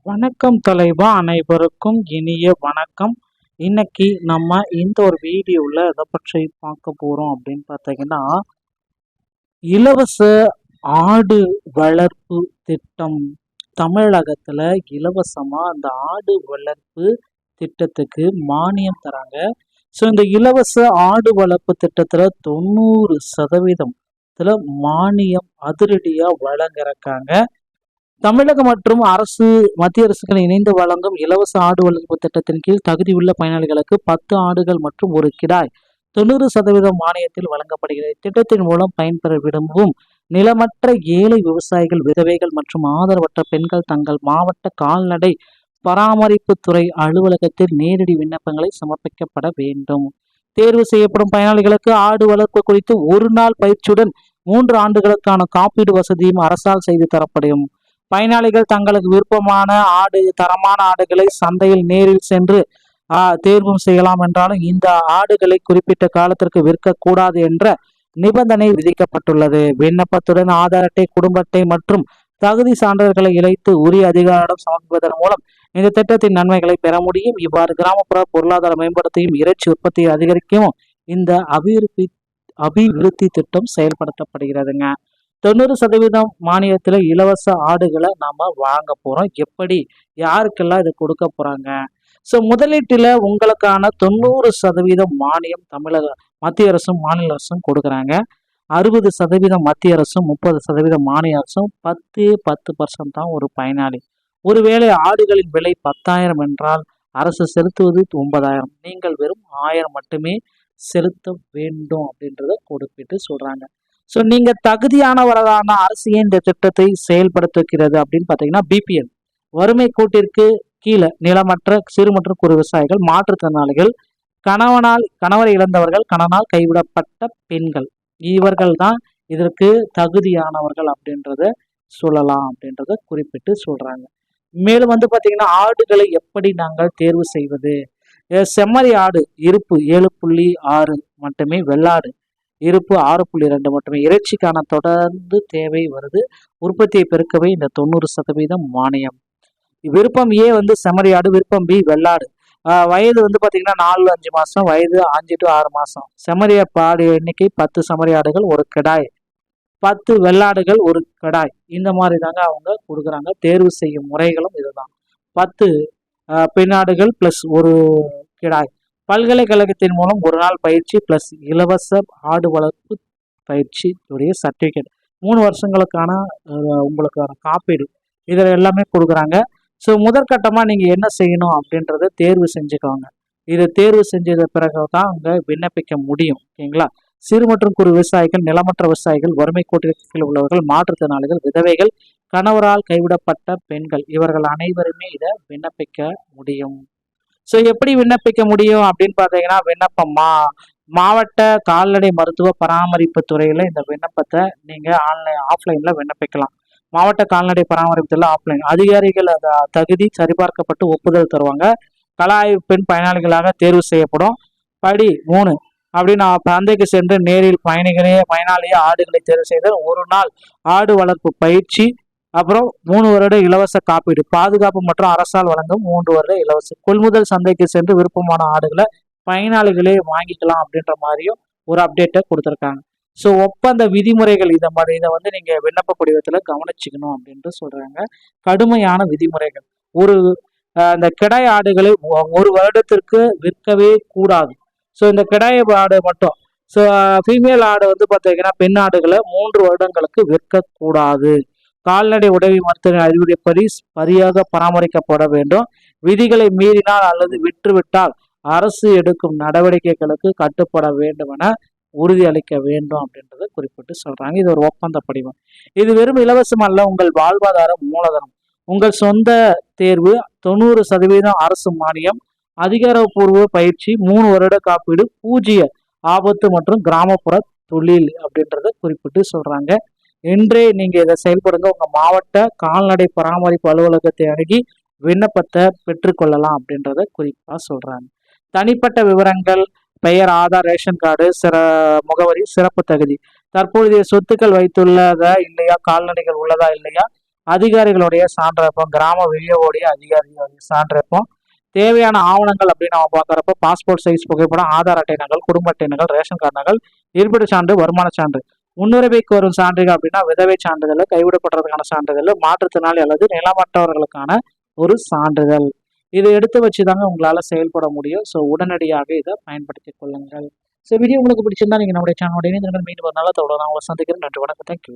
வணக்கம் தலைவா, அனைவருக்கும் இனிய வணக்கம். இன்னைக்கு நம்ம இந்த ஒரு வீடியோவில் எதை பற்றி பார்க்க போகிறோம் அப்படின்னு பார்த்தீங்கன்னா, இலவச ஆடு வளர்ப்பு திட்டம். தமிழகத்தில் இலவசமாக அந்த ஆடு வளர்ப்பு திட்டத்துக்கு மானியம் தராங்க. ஸோ இந்த இலவச ஆடு வளர்ப்பு திட்டத்தில் 90% மானியம் அதிரடியாக வழங்கிருக்காங்க. தமிழகம் மற்றும் மத்திய அரசுகள் இணைந்து வழங்கும் இலவச ஆடு வளர்ப்பு திட்டத்தின் கீழ் தகுதியுள்ள பயனாளிகளுக்கு 10 ஆடுகள் மற்றும் ஒரு கிடாய் 90% மானியத்தில் வழங்கப்படுகிறது. திட்டத்தின் மூலம் பயன்பெற விரும்பும் நிலமற்ற ஏழை விவசாயிகள், விதவைகள் மற்றும் ஆதரவற்ற பெண்கள் தங்கள் மாவட்ட கால்நடை பராமரிப்புத்துறை அலுவலகத்தில் நேரடி விண்ணப்பங்களை சமர்ப்பிக்கப்பட வேண்டும். தேர்வு செய்யப்படும் பயனாளிகளுக்கு ஆடு வளர்ப்பு குறித்து ஒரு நாள் பயிற்சியுடன் 3 ஆண்டுகளுக்கான காப்பீடு வசதியும் அரசால் செய்து தரப்படும். பயனாளிகள் தங்களுக்கு விருப்பமான தரமான ஆடுகளை சந்தையில் நேரில் சென்று தேர்வும் செய்யலாம் என்றாலும் இந்த ஆடுகளை குறிப்பிட்ட காலத்திற்கு விற்கக்கூடாது என்ற நிபந்தனை விதிக்கப்பட்டுள்ளது. விண்ணப்பத்துடன் ஆதார் அட்டை, குடும்ப அட்டை மற்றும் தகுதி சான்றிதழ்களை இணைத்து உரிய அதிகாரிடம் சமர்ப்பிப்பதன் மூலம் இந்த திட்டத்தின் நன்மைகளை பெற முடியும். இவ்வாறு கிராமப்புற பொருளாதார மேம்படுத்தியும் இறைச்சி உற்பத்தியை அதிகரிக்கவும் இந்த அபிவிருத்தி திட்டம் செயல்படுத்தப்படுகிறதுங்க. 90% மானியத்துல இலவச ஆடுகளை நாம வாங்க போறோம். எப்படி, யாருக்கெல்லாம் இது கொடுக்க போறாங்க? ஸோ முதலீட்டுல உங்களுக்கான 90% மானியம் மத்திய அரசும் மாநில அரசும் கொடுக்குறாங்க. 60% மத்திய அரசும் 30% மாநில அரசும் 10% தான் ஒரு பயனாளி. ஒருவேளை ஆடுகளின் விலை 10,000 என்றால் அரசு செலுத்துவது 9,000, நீங்கள் வெறும் 1000 மட்டுமே செலுத்த வேண்டும் அப்படின்றத குறிப்பிட்டு சொல்றாங்க. ஸோ நீங்க தகுதியானவரான அரசு இந்த திட்டத்தை செயல்படுத்துகிறது அப்படின்னு பார்த்தீங்கன்னா, பிபிஎல் வறுமை கோட்டிற்கு கீழே நிலமற்ற சிறு மற்றும் குறு விவசாயிகள், மாற்றுத்திறனாளிகள், கணவரை இழந்தவர்கள், கணவனால் கைவிடப்பட்ட பெண்கள், இவர்கள் தான் இதற்கு தகுதியானவர்கள் அப்படின்றத சொல்லலாம் அப்படின்றத குறிப்பிட்டு சொல்றாங்க. மேலும் பார்த்தீங்கன்னா, ஆடுகளை எப்படி நாங்கள் தேர்வு செய்வது? செம்மறி ஆடு இருப்பு 7.6 மட்டுமே, வெள்ளாடு இருப்பு 6.2 மட்டுமே. இறைச்சிக்கான தொடர்ந்து தேவை வருது. உற்பத்தியை பெருக்கவே இந்த 90% மானியம். விருப்பம் ஏ செம்மறி ஆடு, விருப்பம் பி வெள்ளாடு. வயது பார்த்தீங்கன்னா 4-5 மாசம், வயது 5 to 6 மாசம். செம்மறி ஆடு எண்ணிக்கை 10 செம்மறி ஆடுகள், ஒரு கிடாய், 10 வெள்ளாடுகள், ஒரு கிடாய். இந்த மாதிரி தாங்க அவங்க கொடுக்குறாங்க. தேர்வு செய்யும் முறைகளும் இதுதான். 10 பெண்ணாடுகள் பிளஸ் ஒரு கிடாய். பல்கலைக்கழகத்தின் மூலம் ஒரு நாள் பயிற்சி பிளஸ் இலவச ஆடு வளர்ப்பு பயிற்சி உடைய சர்டிஃபிகேட், 3 வருஷங்களுக்கான உங்களுக்கான காப்பீடு, இதில் எல்லாமே கொடுக்குறாங்க. ஸோ முதற்கட்டமாக நீங்கள் என்ன செய்யணும் அப்படின்றத தேர்வு செஞ்சுக்கோங்க. இதை தேர்வு செஞ்சத பிறகு தான் அங்கே விண்ணப்பிக்க முடியும். ஓகேங்களா? சிறு மற்றும் குறு விவசாயிகள், நிலமற்ற விவசாயிகள், வறுமை கோட்டிற்கு உள்ளவர்கள், மாற்றுத்திறனாளிகள், விதவைகள், கணவரால் கைவிடப்பட்ட பெண்கள், இவர்கள் அனைவருமே இதை விண்ணப்பிக்க முடியும். ஸோ எப்படி விண்ணப்பிக்க முடியும் அப்படின்னு பார்த்தீங்கன்னா, மாவட்ட கால்நடை மருத்துவ பராமரிப்பு துறையில் இந்த விண்ணப்பத்தை நீங்கள் ஆஃப்லைனில் விண்ணப்பிக்கலாம். மாவட்ட கால்நடை பராமரிப்பு துறையில் ஆஃப்லைன் அதிகாரிகள் தகுதி சரிபார்க்கப்பட்டு ஒப்புதல் தருவாங்க. கள ஆய்வு பெண் பயனாளிகளாக தேர்வு செய்யப்படும். படி 3 அப்படின்னு சந்தைக்கு சென்று நேரில் பயனாளியே ஆடுகளை தேர்வு செய்து ஒரு நாள் ஆடு வளர்ப்பு பயிற்சி, அப்புறம் 3 வருட இலவச காப்பீடு, பாதுகாப்பு மற்றும் அரசால் வழங்கும் 3 வருட இலவச கொள்முதல், சந்தைக்கு சென்று விருப்பமான ஆடுகளை பயனாளிகளே வாங்கிக்கலாம் அப்படின்ற மாதிரியும் ஒரு அப்டேட்டை கொடுத்துருக்காங்க. ஸோ ஒப்பந்த விதிமுறைகள் இதை நீங்க விண்ணப்ப படிவத்தில் கவனிச்சுக்கணும் அப்படின்ட்டு சொல்றாங்க. கடுமையான விதிமுறைகள். இந்த கிடாய் ஆடுகளை 1 வருடத்திற்கு விற்கவே கூடாது. ஸோ இந்த கிடாய் ஆடு மட்டும், ஸோ ஃபீமேல் ஆடு பார்த்தீங்கன்னா பெண் ஆடுகளை 3 வருடங்களுக்கு விற்கக்கூடாது. கால்நடை உதவி மருத்துவ அறிவுரைப்படி சரியாக பராமரிக்கப்பட வேண்டும். விதிகளை மீறினால் அல்லது விற்றுவிட்டால் அரசு எடுக்கும் நடவடிக்கைகளுக்கு கட்டுப்பட வேண்டும் என உறுதி அளிக்க வேண்டும் அப்படின்றத குறிப்பிட்டு சொல்றாங்க. இது ஒரு ஒப்பந்த படிவம். இது வெறும் இலவசம் அல்ல, உங்கள் வாழ்வாதார மூலதனம். உங்கள் சொந்த தேர்வு, 90% அரசு மானியம், அதிகாரப்பூர்வ பயிற்சி, 3 வருட காப்பீடு, பூஜ்ஜிய ஆபத்து மற்றும் கிராமப்புற தொழில் அப்படின்றத குறிப்பிட்டு சொல்றாங்க. இன்றே நீங்க இதை செயல்படுங்க. உங்க மாவட்ட கால்நடை பராமரிப்பு அலுவலகத்தை அணுகி விண்ணப்பத்தை பெற்றுக்கொள்ளலாம் அப்படின்றத குறிப்பா சொல்றாங்க. தனிப்பட்ட விவரங்கள், பெயர், ஆதார், ரேஷன் கார்டு, முகவரி, சிறப்பு தகுதி, தற்போதைய சொத்துக்கள் வைத்துள்ளதா இல்லையா, கால்நடைகள் உள்ளதா இல்லையா, அதிகாரிகளுடைய சான்றப்பம், கிராம விஓடைய அதிகாரிகளுடைய சான்றப்பம், தேவையான ஆவணங்கள் அப்படின்னு நம்ம பார்க்குறப்ப பாஸ்போர்ட் சைஸ் புகைப்படம், ஆதார் அட்டை நகல், குடும்ப அட்டை நகல், ரேஷன் கார்டு நகல், இருப்பிட சான்று, வருமான சான்று. முன்னுரிமைக்கு வரும் சான்றுகள் அப்படின்னா விதவை சான்றிதழ், கைவிடப்படுறதுக்கான சான்றிதழ், மாற்றுத்திறனாளி அல்லது நிலமற்றவர்களுக்கான ஒரு சான்றிதழ். இதை எடுத்து வச்சுதாங்க உங்களால செயல்பட முடியும். ஸோ உடனடியாக இதை பயன்படுத்திக் கொள்ளுங்கள். ஸோ வீடியோ உங்களுக்கு பிடிச்சிருந்தா நீங்க நம்முடைய சேனலோட இணைந்திருங்கள். மீண்டும் ஒரு நாள் தொடர்ந்து உங்களை சந்திக்கிறேன். நன்றி, வணக்கம், தேங்க்யூ.